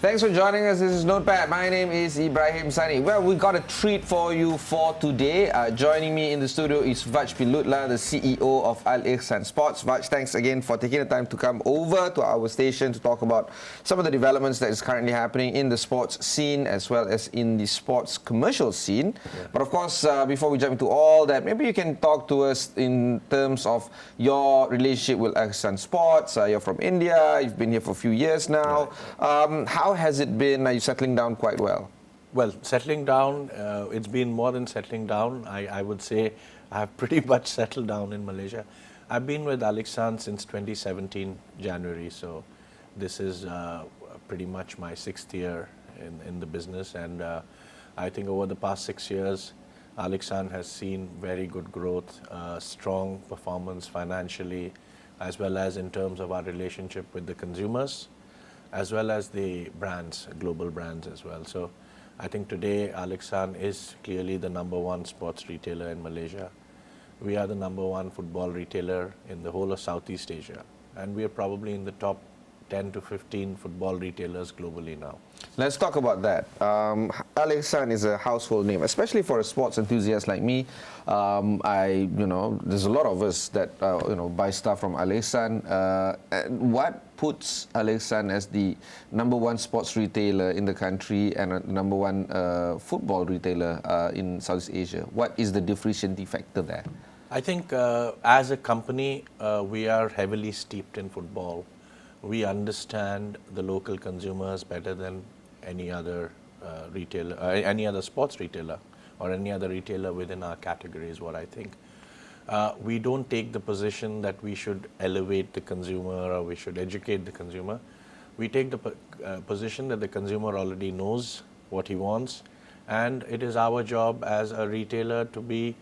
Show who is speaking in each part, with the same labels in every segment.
Speaker 1: Thanks for joining us. This is Notepad. My name is Ibrahim Sani. Well, we got a treat for you for today. Joining me in the studio is Vach Pillutla, the CEO of Al-Ikhsan Sports. Vach, thanks again for taking the time to come over to our station to talk about some of the developments that is currently happening in the sports scene as well as in the sports commercial scene. Yeah. But of course, before we jump into all that, maybe you can talk to us in terms of your relationship with Al-Ikhsan Sports. You're from India. You've been here for a few years now. Right. How has it been? Are you settling down quite well?
Speaker 2: Well, settling down, it's been more than settling down. I would say I have pretty much settled down in Malaysia. I've been with Al-Ikhsan since 2017 January, so this is pretty much my 6th year in the business, and I think over the past 6 years, Al-Ikhsan has seen very good growth, strong performance financially, as well as in terms of our relationship with the consumers, as well as the brands, global brands as well. So I think today Al-Ikhsan is clearly the #1 sports retailer in Malaysia. We are the #1 football retailer in the whole of Southeast Asia, and we are probably in the top 10 to 15 football retailers globally now.
Speaker 1: Let's talk about that. Al-Ikhsan is a household name, especially for a sports enthusiast like me. There's a lot of us that buy stuff from Al-Ikhsan. What puts Al-Ikhsan as the #1 sports retailer in the country and a #1 football retailer in Southeast Asia? What is the differentiating factor there?
Speaker 2: I think as a company, we are heavily steeped in football. We understand the local consumers better than any other retailer, any other sports retailer, or any other retailer within our category is what I think. We don't take the position that we should elevate the consumer or we should educate the consumer. We take the position that the consumer already knows what he wants, and it is our job as a retailer to be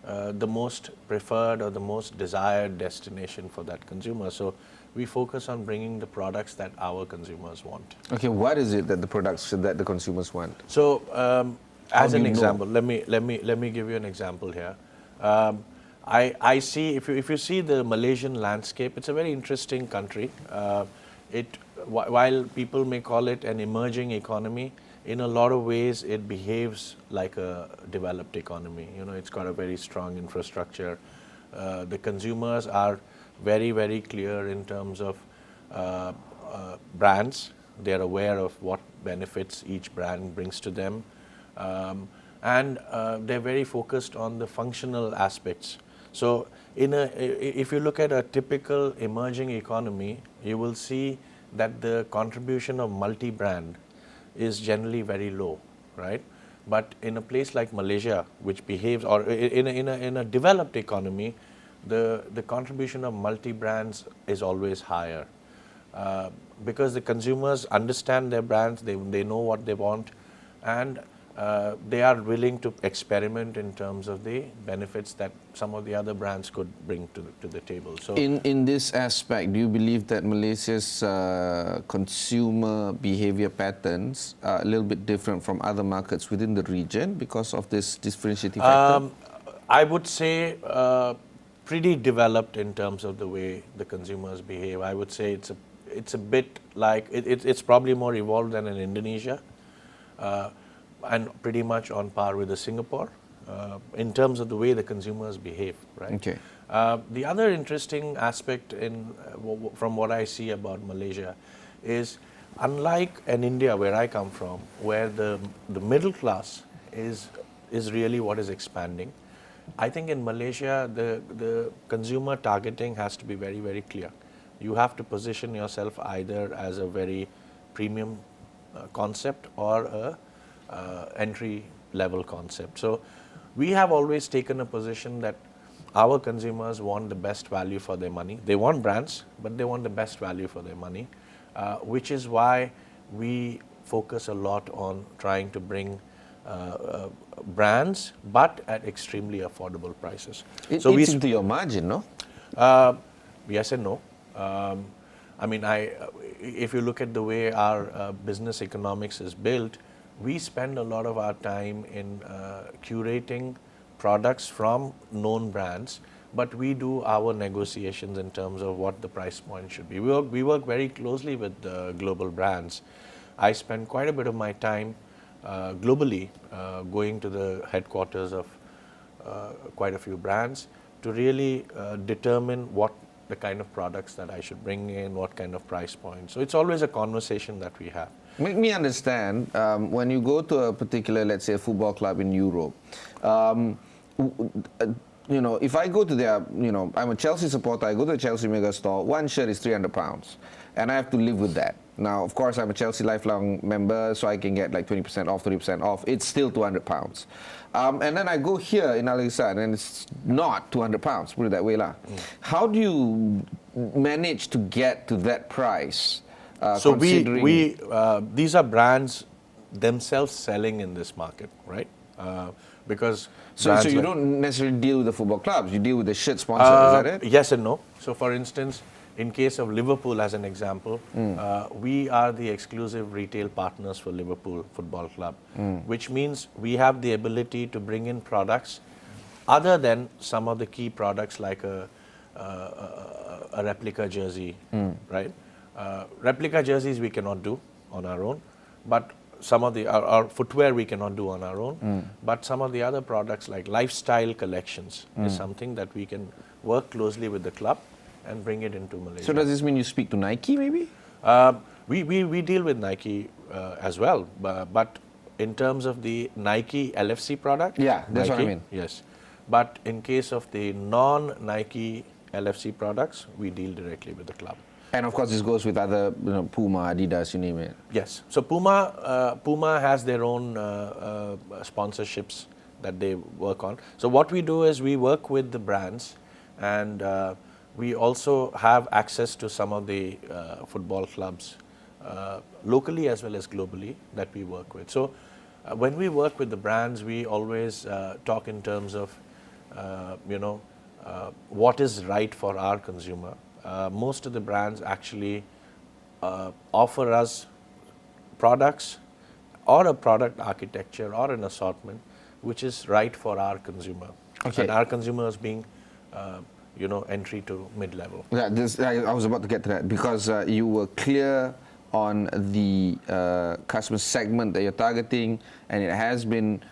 Speaker 2: the most preferred or the most desired destination for that consumer. So we focus on bringing the products that our consumers want.
Speaker 1: Okay, what is it that the products that the consumers want?
Speaker 2: So, as an example, let me give you an example here. I see if you see the Malaysian landscape, it's a very interesting country. While people may call it an emerging economy, in a lot of ways it behaves like a developed economy. You know, it's got a very strong infrastructure. The consumers are very, very clear in terms of brands. They're aware of what benefits each brand brings to them. And they're very focused on the functional aspects. So if you look at a typical emerging economy, you will see that the contribution of multi-brand is generally very low, right? But in a place like Malaysia, which behaves, or in a developed economy, the contribution of multi-brands is always higher because the consumers understand their brands, they know what they want, and they are willing to experiment in terms of the benefits that some of the other brands could bring to the table. So,
Speaker 1: in this aspect, do you believe that Malaysia's consumer behavior patterns are a little bit different from other markets within the region because of this differentiating factor?
Speaker 2: I would say pretty developed in terms of the way the consumers behave. I would say it's a bit like it's probably more evolved than in Indonesia. And pretty much on par with the Singapore in terms of the way the consumers behave, right?
Speaker 1: Okay.
Speaker 2: The other interesting aspect from what I see about Malaysia is, unlike in India where I come from, where the middle class is really what is expanding, I think in Malaysia the consumer targeting has to be very, very clear. You have to position yourself either as a very premium concept or a entry level concept. So we have always taken a position that our consumers want the best value for their money. They want brands, but they want the best value for their money, which is why we focus a lot on trying to bring brands, but at extremely affordable prices.
Speaker 1: So it's into your margin, no?
Speaker 2: Yes and no. I mean, if you look at the way our business economics is built, we spend a lot of our time in curating products from known brands, but we do our negotiations in terms of what the price point should be. We work very closely with the global brands, I spend quite a bit of my time globally going to the headquarters of quite a few brands to really determine what the kind of products that I should bring in, what kind of price point. So it's always a conversation that we have.
Speaker 1: Make me understand, when you go to a particular, let's say, a football club in Europe, you know, if I go to their, you know, I'm a Chelsea supporter, I go to the Chelsea mega store, one shirt is £300, and I have to live with that. Now, of course, I'm a Chelsea lifelong member, so I can get like 20% off, 30% off. It's still £200. And then I go here in Al-Ikhsan, and it's not £200, put it that way. How do you manage to get to that price?
Speaker 2: So these are brands themselves selling in this market, right? Because
Speaker 1: so you don't necessarily deal with the football clubs, you deal with the shirt sponsor, is that it?
Speaker 2: Yes and no. So for instance, in case of Liverpool as an example, we are the exclusive retail partners for Liverpool Football Club, which means we have the ability to bring in products other than some of the key products like a replica jersey, right? Replica jerseys we cannot do on our own, but some of our footwear we cannot do on our own, but some of the other products like lifestyle collections is something that we can work closely with the club and bring it into Malaysia.
Speaker 1: So does this mean you speak to Nike maybe?
Speaker 2: We deal with Nike as well, but in terms of the Nike LFC product,
Speaker 1: yeah, that's
Speaker 2: Nike,
Speaker 1: what I mean.
Speaker 2: Yes, but in case of the non-Nike LFC products, we deal directly with the club.
Speaker 1: And of course, this goes with other, you know, Puma, Adidas, you name it.
Speaker 2: Yes. So Puma has their own sponsorships that they work on. So what we do is we work with the brands, and we also have access to some of the football clubs locally as well as globally that we work with. So when we work with the brands, we always talk in terms of what is right for our consumer. Most of the brands actually offer us products or a product architecture or an assortment which is right for our consumer.
Speaker 1: Okay.
Speaker 2: And our consumers being, entry to mid-level.
Speaker 1: Yeah, I was about to get to that because you were clear on the customer segment that you're targeting, and it has been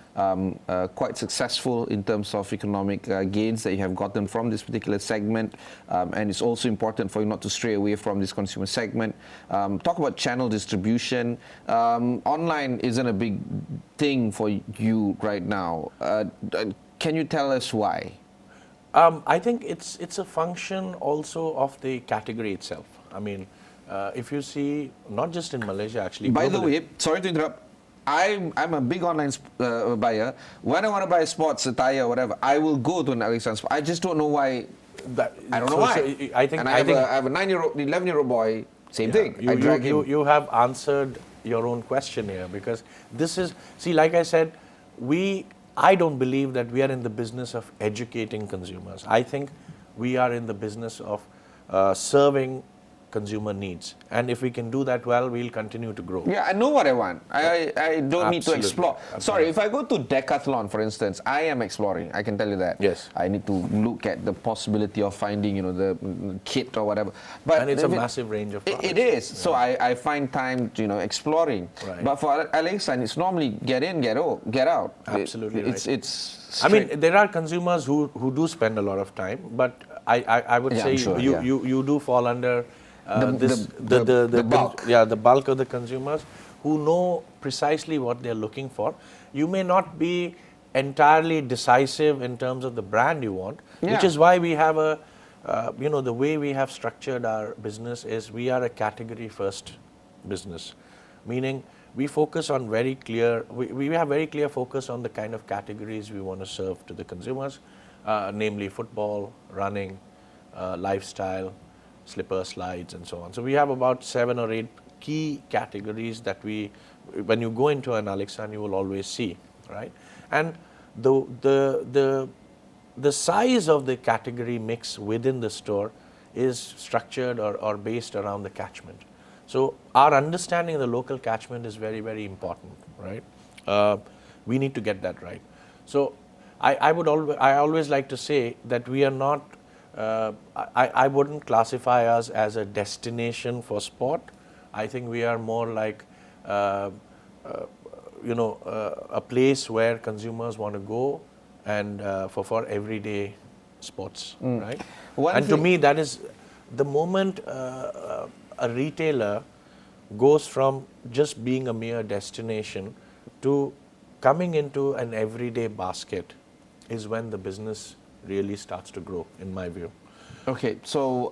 Speaker 1: quite successful in terms of economic gains that you have gotten from this particular segment, and it's also important for you not to stray away from this consumer segment. Talk about channel distribution. Online isn't a big thing for you right now. Can you tell us why?
Speaker 2: I think it's a function also of the category itself. I mean, if you see, not just in Malaysia actually.
Speaker 1: By the way, sorry to interrupt, I'm a big online buyer. When I want to buy sports attire or whatever, I will go to an Al-Ikhsan Sports. I just don't know why. I don't know why.
Speaker 2: So I think
Speaker 1: I have a 11-year-old boy. Same thing.
Speaker 2: You have answered your own question here, because this is, see, like I said, I don't believe that we are in the business of educating consumers. I think we are in the business of serving consumer needs, and if we can do that well, we'll continue to grow.
Speaker 1: Yeah, I know what I want. I don't need to explore.
Speaker 2: Absolutely.
Speaker 1: Sorry, if I go to Decathlon, for instance, I am exploring. I can tell you that.
Speaker 2: Yes.
Speaker 1: I need to look at the possibility of finding, the kit or whatever. But
Speaker 2: and it's a massive range of products.
Speaker 1: It is. Yeah. So I find time, exploring.
Speaker 2: Right.
Speaker 1: But for Al-Ikhsan, it's normally get in, get out.
Speaker 2: Absolutely.
Speaker 1: It's
Speaker 2: I mean, there are consumers who do spend a lot of time, but I would say you do fall under the bulk. The bulk of the consumers who know precisely what they're looking for. You may not be entirely decisive in terms of the brand you want, which is why we have the way we have structured our business is we are a category first business, meaning we focus on we have very clear focus on the kind of categories we want to serve to the consumers, namely football, running, lifestyle, slipper, slides, and so on. So we have about 7 or 8 key categories that when you go into an Al-Ikhsan, you will always see, right? And the size of the category mix within the store is structured or based around the catchment. So our understanding of the local catchment is very, very important, right? We need to get that right. So I always like to say that we are not. I wouldn't classify us as a destination for sport. I think we are more like uh, a place where consumers want to go and for everyday sports, right?
Speaker 1: One
Speaker 2: And to
Speaker 1: thing-
Speaker 2: me, that is the moment a retailer goes from just being a mere destination to coming into an everyday basket is when the business really starts to grow, in my view.
Speaker 1: Okay, so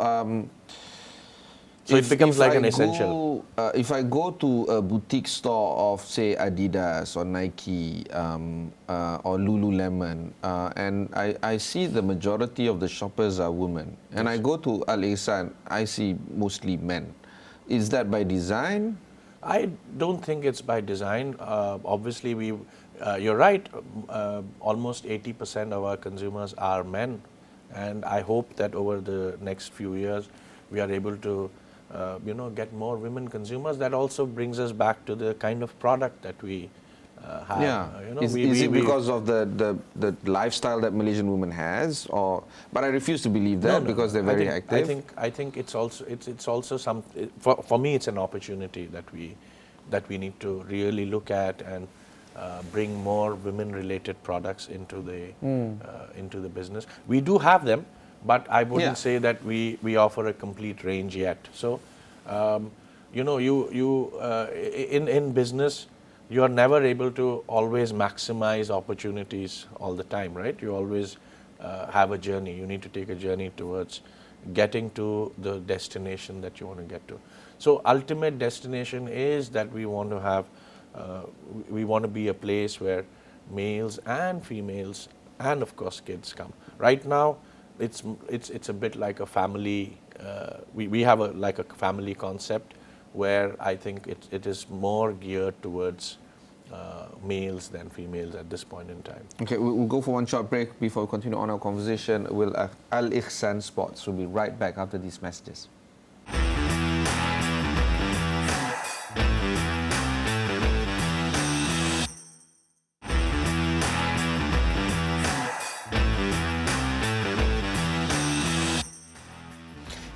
Speaker 2: So it becomes like an essential.
Speaker 1: If I go to a boutique store of, say, Adidas or Nike or Lululemon, and I see the majority of the shoppers are women, and I go to Al-Ikhsan, I see mostly men. Is that by design?
Speaker 2: I don't think it's by design. Obviously, you're right. Almost 80% of our consumers are men, and I hope that over the next few years, we are able to, get more women consumers. That also brings us back to the kind of product that we have.
Speaker 1: Yeah. Is it because of the lifestyle that Malaysian women has, or? But I refuse to believe that because they're very active.
Speaker 2: I think it's also some. For me, it's an opportunity that we need to really look at and bring more women-related products into the business. We do have them, but I wouldn't say that we offer a complete range yet. So, in business, you are never able to always maximize opportunities all the time, right? You always have a journey. You need to take a journey towards getting to the destination that you want to get to. So ultimate destination is that we want to have, we want to be a place where males and females and of course kids come. Right now, it's a bit like a family. We have like a family concept where I think it is more geared towards males than females at this point in time.
Speaker 1: Okay, we'll go for one short break before we continue on our conversation with Al-Ikhsan Sports. We'll be right back after these messages.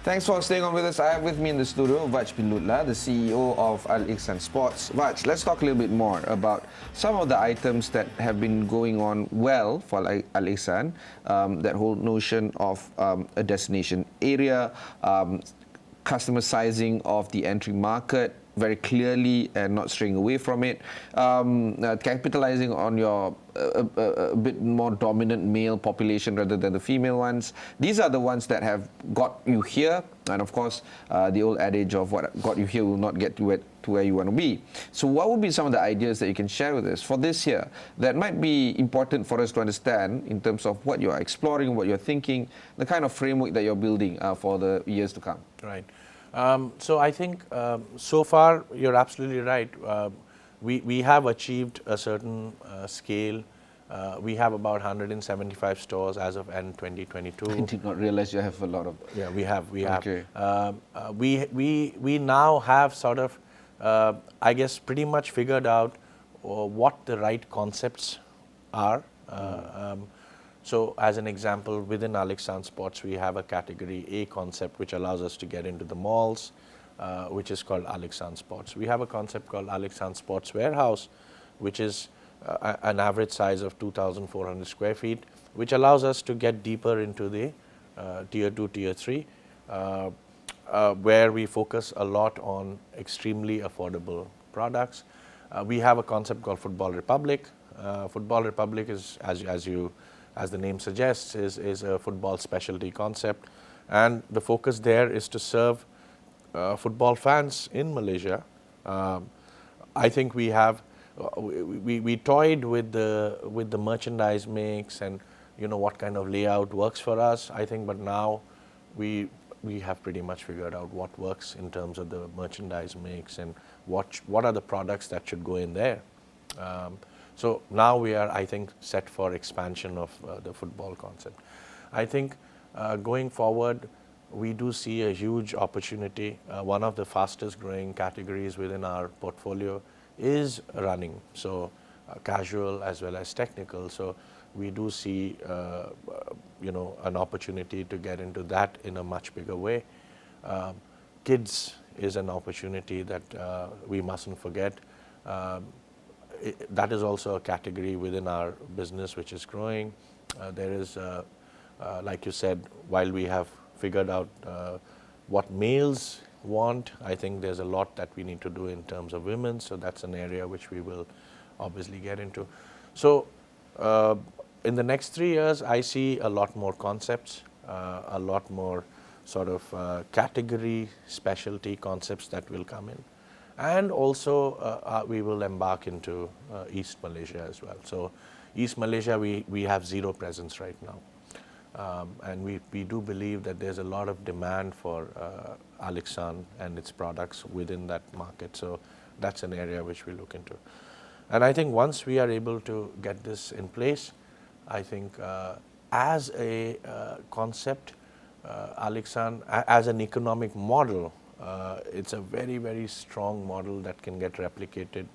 Speaker 1: Thanks for staying on with us. I have with me in the studio Vach Pillutla, the CEO of Al-Ikhsan Sports. Vach, let's talk a little bit more about some of the items that have been going on well for Al-Ikhsan. That whole notion of a destination area, customer sizing of the entry market very clearly and not straying away from it, capitalizing on your a bit more dominant male population rather than the female ones. These are the ones that have got you here, and of course the old adage of what got you here will not get you to where you want to be. So what would be some of the ideas that you can share with us for this year that might be important for us to understand in terms of what you're exploring, what you're thinking, the kind of framework that you're building for the years to come?
Speaker 2: Right. So I think so far you're absolutely right. We have achieved a certain scale. We have about 175 stores as of end 2022.
Speaker 1: I did not realize you have a lot of.
Speaker 2: Yeah, we have.
Speaker 1: Okay.
Speaker 2: We now have sort of, I guess, pretty much figured out what the right concepts are. So as an example, within Al-Ikhsan Sports, we have a category A concept which allows us to get into the malls, which is called Al-Ikhsan Sports. We have a concept called Al-Ikhsan Sports Warehouse, which is an average size of 2,400 square feet, which allows us to get deeper into the tier 2, tier 3, where we focus a lot on extremely affordable products. We have a concept called Football Republic. Football Republic is, as the name suggests, is a football specialty concept, and the focus there is to serve football fans in Malaysia. I think we have we toyed with the merchandise mix and what kind of layout works for us. I think, but now we have pretty much figured out what works in terms of the merchandise mix and what are the products that should go in there. So now we are, I think, set for expansion of the football concept. I think going forward, we do see a huge opportunity. One of the fastest growing categories within our portfolio is running, so casual as well as technical. So we do see an opportunity to get into that in a much bigger way. Kids is an opportunity that we mustn't forget. That is also a category within our business which is growing. There is, like you said, while we have figured out what males want, I think there's a lot that we need to do in terms of women, so that's an area which we will obviously get into. So in the next 3 years, I see a lot more concepts, a lot more sort of category specialty concepts that will come in. And also we will embark into East Malaysia as well. So East Malaysia, we have zero presence right now. And we do believe that there's a lot of demand for Al-Ikhsan and its products within that market. So that's an area which we look into. And I think once we are able to get this in place, I think as a concept, Al-Ikhsan, as an economic model, it's a very, very strong model that can get replicated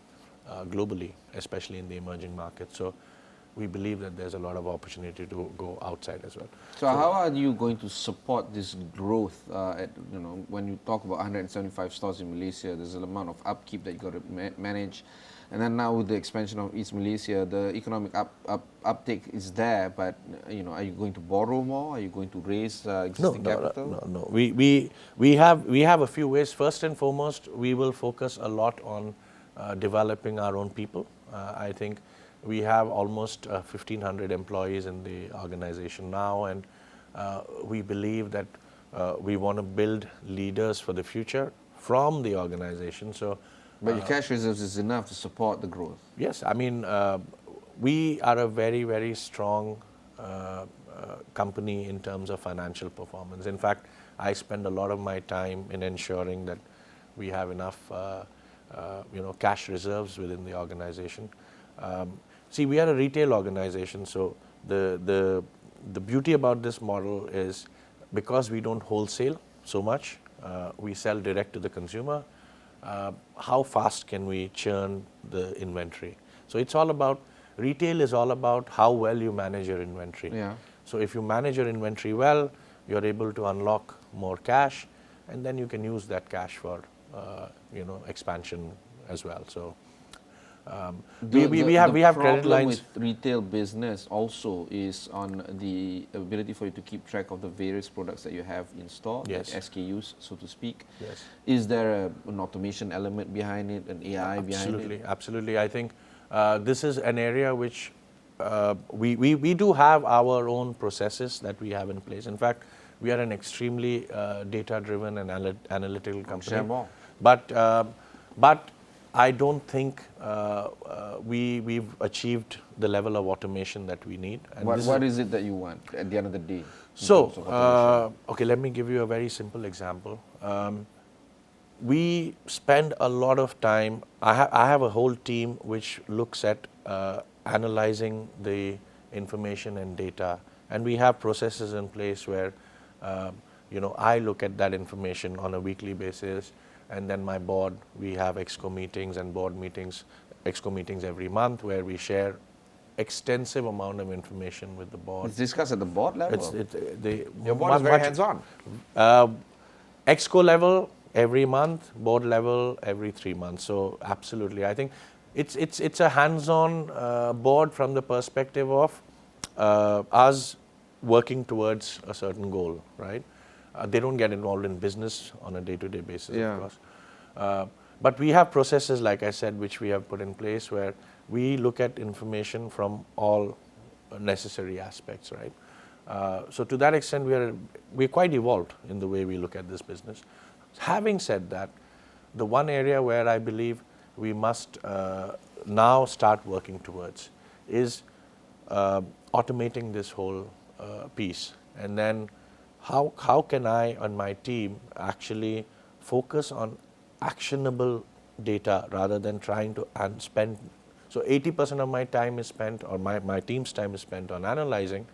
Speaker 2: globally, especially in the emerging markets. So we believe that there's a lot of opportunity to go outside as well.
Speaker 1: So how are you going to support this growth? When you talk about 175 stores in Malaysia, there's an amount of upkeep that you got to manage. And then now with the expansion of East Malaysia, the economic uptake is there, but are you going to borrow more? Are you going to raise existing capital?
Speaker 2: No. We have a few ways. First and foremost, we will focus a lot on developing our own people. I think we have almost 1,500 employees in the organization now, and we believe that we want to build leaders for the future from the organization. So.
Speaker 1: But your cash reserves is enough to support the growth.
Speaker 2: Yes, I mean, we are a very, very strong company in terms of financial performance. In fact, I spend a lot of my time in ensuring that we have enough, cash reserves within the organization. See, we are a retail organization, so the beauty about this model is because we don't wholesale so much, we sell direct to the consumer. How fast can we churn the inventory? So it's all about, retail is all about how well you manage your inventory.
Speaker 1: Yeah.
Speaker 2: So if you manage your inventory well, you're able to unlock more cash, and then you can use that cash for, expansion as well. So we have credit lines.
Speaker 1: The problem with retail business also is on the ability for you to keep track of the various products that you have in store,
Speaker 2: Yes.
Speaker 1: like SKUs, so to speak.
Speaker 2: Yes.
Speaker 1: Is there an automation element behind it, an AI behind it?
Speaker 2: Absolutely. I think this is an area which we do have our own processes that we have in place. In fact, we are an extremely data-driven and analytical company.
Speaker 1: Share more.
Speaker 2: But I don't think we've achieved the level of automation that we need. And
Speaker 1: what is it that you want at the end of the day?
Speaker 2: So, okay, let me give you a very simple example. We spend a lot of time, I have a whole team which looks at analyzing the information and data, and we have processes in place where, I look at that information on a weekly basis. And then my board, we have exco meetings and board meetings, exco meetings every month where we share extensive amount of information with the board.
Speaker 1: It's discussed at the board level?
Speaker 2: Your
Speaker 1: board is very hands-on?
Speaker 2: Exco level every month, board level every 3 months. So absolutely, I think it's a hands-on board from the perspective of us working towards a certain goal, right? They don't get involved in business on a day-to-day basis, of course. But we have processes, like I said, which we have put in place where we look at information from all necessary aspects, right? So to that extent, we're quite evolved in the way we look at this business. Having said that, the one area where I believe we must now start working towards is automating this whole piece. And then how can I and my team actually focus on actionable data rather than trying to spend. So 80% of my time is spent, or my team's time is spent on analyzing.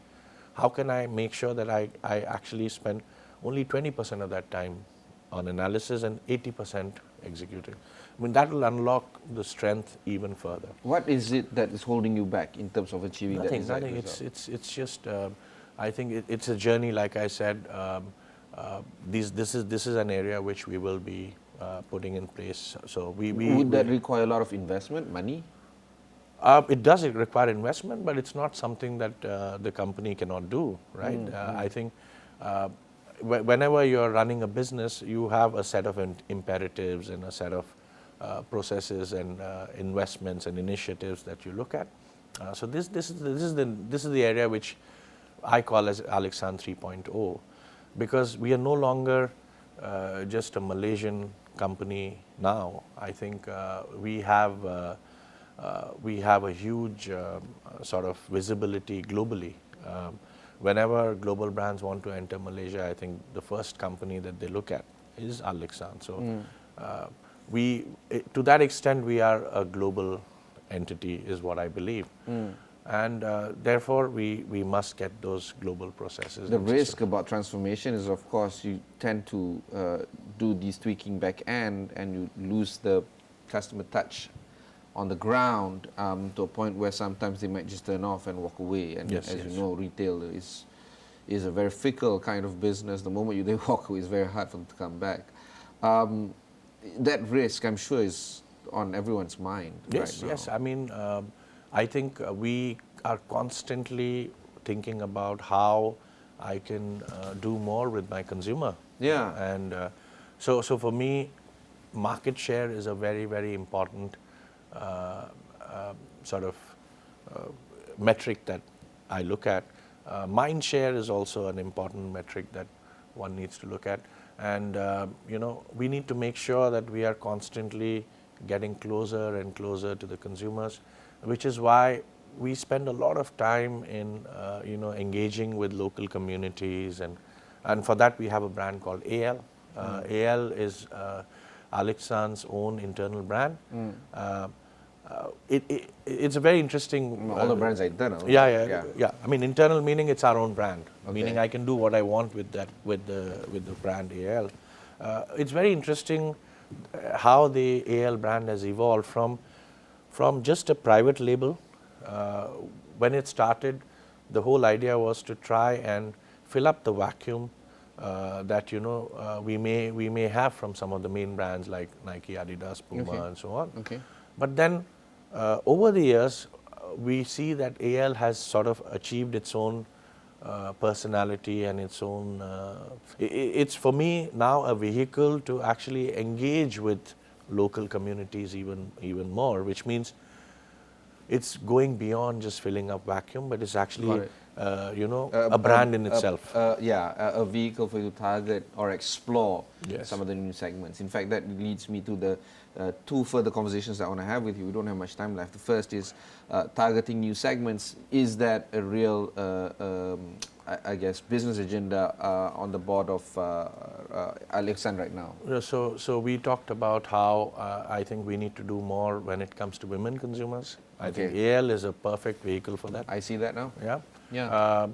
Speaker 2: How can I make sure that I actually spend only 20% of that time on analysis and 80% executing? I mean, that will unlock the strength even further.
Speaker 1: What is it that is holding you back in terms of achieving that desired
Speaker 2: Nothing.
Speaker 1: result?
Speaker 2: It's just, I think it's a journey, like I said. This is an area which we will be putting in place. So we
Speaker 1: Would that require a lot of investment, money?
Speaker 2: it does require investment, but it's not something that the company cannot do, right? I think whenever you're running a business, you have a set of imperatives and a set of processes and investments and initiatives that you look at. So this is the area which I call as Al-Ikhsan 3.0, because we are no longer just a Malaysian company now. I think we have a huge sort of visibility globally. Whenever global brands want to enter Malaysia, I think the first company that they look at is Al-Ikhsan. So to that extent, we are a global entity, is what I believe. And therefore, we must get those global processes.
Speaker 1: The risk about transformation is, of course, you tend to do these tweaking back end and you lose the customer touch on the ground to a point where sometimes they might just turn off and walk away. And
Speaker 2: Yes,
Speaker 1: as
Speaker 2: yes.
Speaker 1: you know, retail is a very fickle kind of business. The moment they walk away, it's very hard for them to come back. That risk, I'm sure, is on everyone's mind
Speaker 2: Yes,
Speaker 1: right now.
Speaker 2: yes. I mean, I think we are constantly thinking about how I can do more with my consumer.
Speaker 1: Yeah.
Speaker 2: And so for me, market share is a very, very important sort of metric that I look at. Mind share is also an important metric that one needs to look at. And, we need to make sure that we are constantly getting closer and closer to the consumers, which is why we spend a lot of time in, engaging with local communities. And for that, we have a brand called AL. AL is Al-Ikhsan's own internal brand. It's a very interesting.
Speaker 1: All the brands are internal.
Speaker 2: Yeah. I mean, internal meaning it's our own brand.
Speaker 1: Okay.
Speaker 2: Meaning I can do what I want with that, with the brand AL. It's very interesting how the AL brand has evolved from just a private label. When it started, the whole idea was to try and fill up the vacuum that we may have from some of the main brands like Nike, Adidas, Puma,
Speaker 1: Okay.
Speaker 2: and so on.
Speaker 1: Okay.
Speaker 2: But then over the years, we see that AL has sort of achieved its own personality and its own. It's for me now a vehicle to actually engage with local communities even more, which means it's going beyond just filling up vacuum, but it's actually a brand in itself.
Speaker 1: A vehicle for you to target or explore
Speaker 2: Yes.
Speaker 1: some of the new segments. In fact, that leads me to the two further conversations that I want to have with you. We don't have much time left. The first is targeting new segments. Is that a real, I guess, business agenda on the board of Al-Ikhsan right now?
Speaker 2: So we talked about how I think we need to do more when it comes to women consumers. I think AL is a perfect vehicle for that.
Speaker 1: I see that now.
Speaker 2: Yeah.
Speaker 1: Yeah.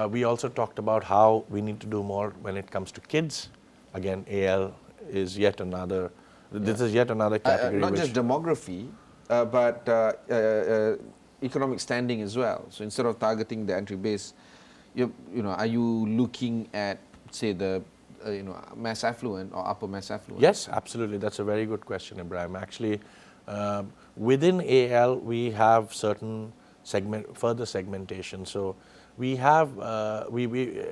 Speaker 2: We also talked about how we need to do more when it comes to kids. Again, AL is yet another. This is yet another category.
Speaker 1: Not just demography, but economic standing as well. So instead of targeting the entry base, are you looking at, say, the mass affluent or upper mass affluent?
Speaker 2: Yes, absolutely. That's a very good question, Ibrahim. Actually, within AL, we have certain further segmentation. So we have, we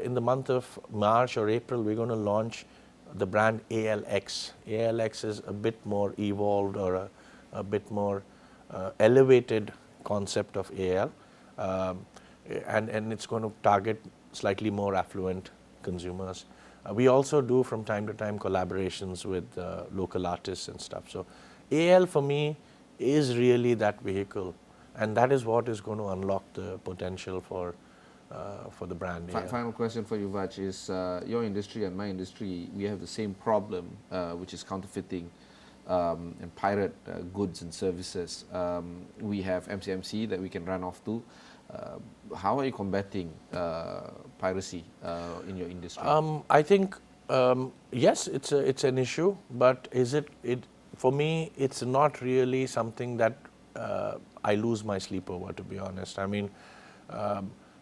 Speaker 2: in the month of March or April, we're going to launch the brand ALX. ALX is a bit more evolved or a bit more elevated concept of AL. And it's going to target slightly more affluent consumers. We also do from time to time collaborations with local artists and stuff. So AL for me is really that vehicle, and that is what is going to unlock the potential for the brand.
Speaker 1: Final question for you, Vach, is your industry and my industry, we have the same problem, which is counterfeiting and pirate goods and services. We have MCMC that we can run off to. How are you combating piracy in your industry?
Speaker 2: I think yes, it's an issue, but is it for me? It's not really something that I lose my sleep over, to be honest. I mean,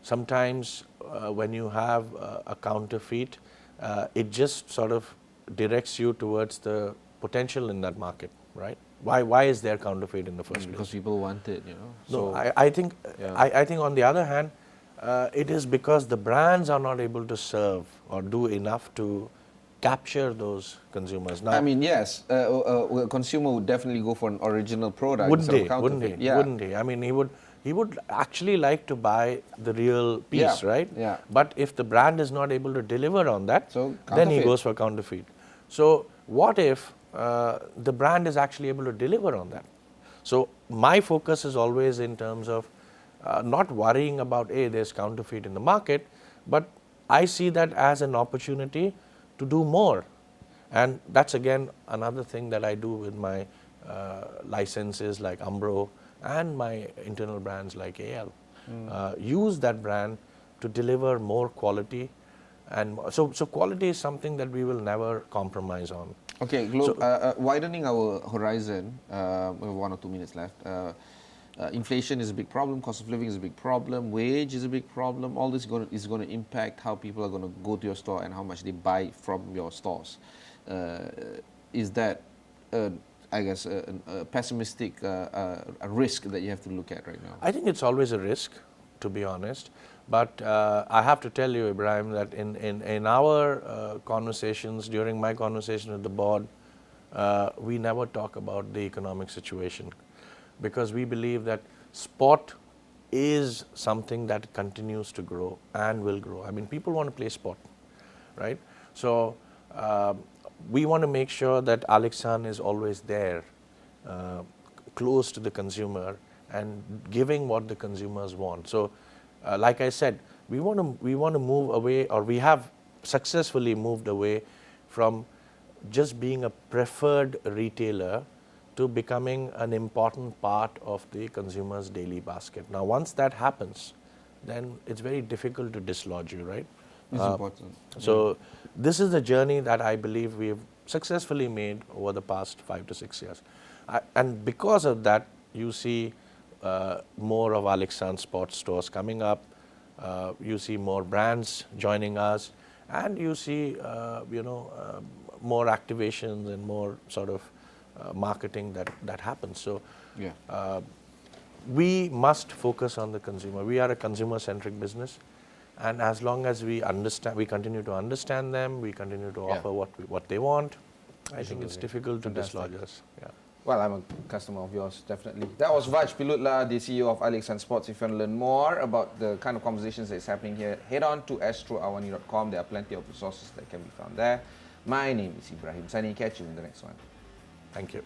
Speaker 2: sometimes when you have a counterfeit, it just sort of directs you towards the potential in that market, right? Why is there counterfeit in the first place?
Speaker 1: Because people want it, you know.
Speaker 2: No,
Speaker 1: So,
Speaker 2: I think
Speaker 1: yeah.
Speaker 2: I think on the other hand, it is because the brands are not able to serve or do enough to capture those consumers. Now,
Speaker 1: I mean, yes, a consumer would definitely go for an original product
Speaker 2: wouldn't
Speaker 1: instead
Speaker 2: he?
Speaker 1: of
Speaker 2: Wouldn't
Speaker 1: counterfeit.
Speaker 2: he?
Speaker 1: Yeah.
Speaker 2: Wouldn't he? I mean, he would actually like to buy the real piece,
Speaker 1: Yeah,
Speaker 2: right?
Speaker 1: yeah.
Speaker 2: But if the brand is not able to deliver on that,
Speaker 1: So,
Speaker 2: then he
Speaker 1: counterfeit.
Speaker 2: goes for counterfeit. So what if the brand is actually able to deliver on that? So my focus is always in terms of not worrying about, hey, there's counterfeit in the market, but I see that as an opportunity to do more. And that's again another thing that I do with my licenses like Umbro and my internal brands like AL. Use that brand to deliver more quality, and so quality is something that we will never compromise on.
Speaker 1: Okay, widening our horizon, we have 1 or 2 minutes left. Inflation is a big problem, cost of living is a big problem, wage is a big problem. All this is going to impact how people are going to go to your store and how much they buy from your stores. Is that, I guess, a pessimistic a risk that you have to look at right now?
Speaker 2: I think it's always a risk, to be honest. But I have to tell you, Ibrahim, that in our conversations, during my conversation with the board, we never talk about the economic situation, because we believe that sport is something that continues to grow and will grow. I mean, people want to play sport, right? So we want to make sure that Al-Ikhsan is always there, close to the consumer and giving what the consumers want. So like I said, we want to move away, or we have successfully moved away from just being a preferred retailer to becoming an important part of the consumer's daily basket. Now, once that happens, then it's very difficult to dislodge you, right?
Speaker 1: It's important.
Speaker 2: So this is the journey that I believe we've successfully made over the past 5 to 6 years. And because of that, you see more of Al-Ikhsan Sports stores coming up, you see more brands joining us, and you see more activations and more sort of marketing that happens. So
Speaker 1: Yeah.
Speaker 2: we must focus on the consumer. We are a consumer-centric business, and as long as we continue to understand them, we continue to offer what they want, I think it's difficult to dislodge us. Yeah.
Speaker 1: Well, I'm a customer of yours, definitely. That was Vach Pillutla, the CEO of Al-Ikhsan Sports. If you want to learn more about the kind of conversations that's happening here, head on to astroawani.com. There are plenty of resources that can be found there. My name is Ibrahim Sani. Catch you in the next one.
Speaker 2: Thank you.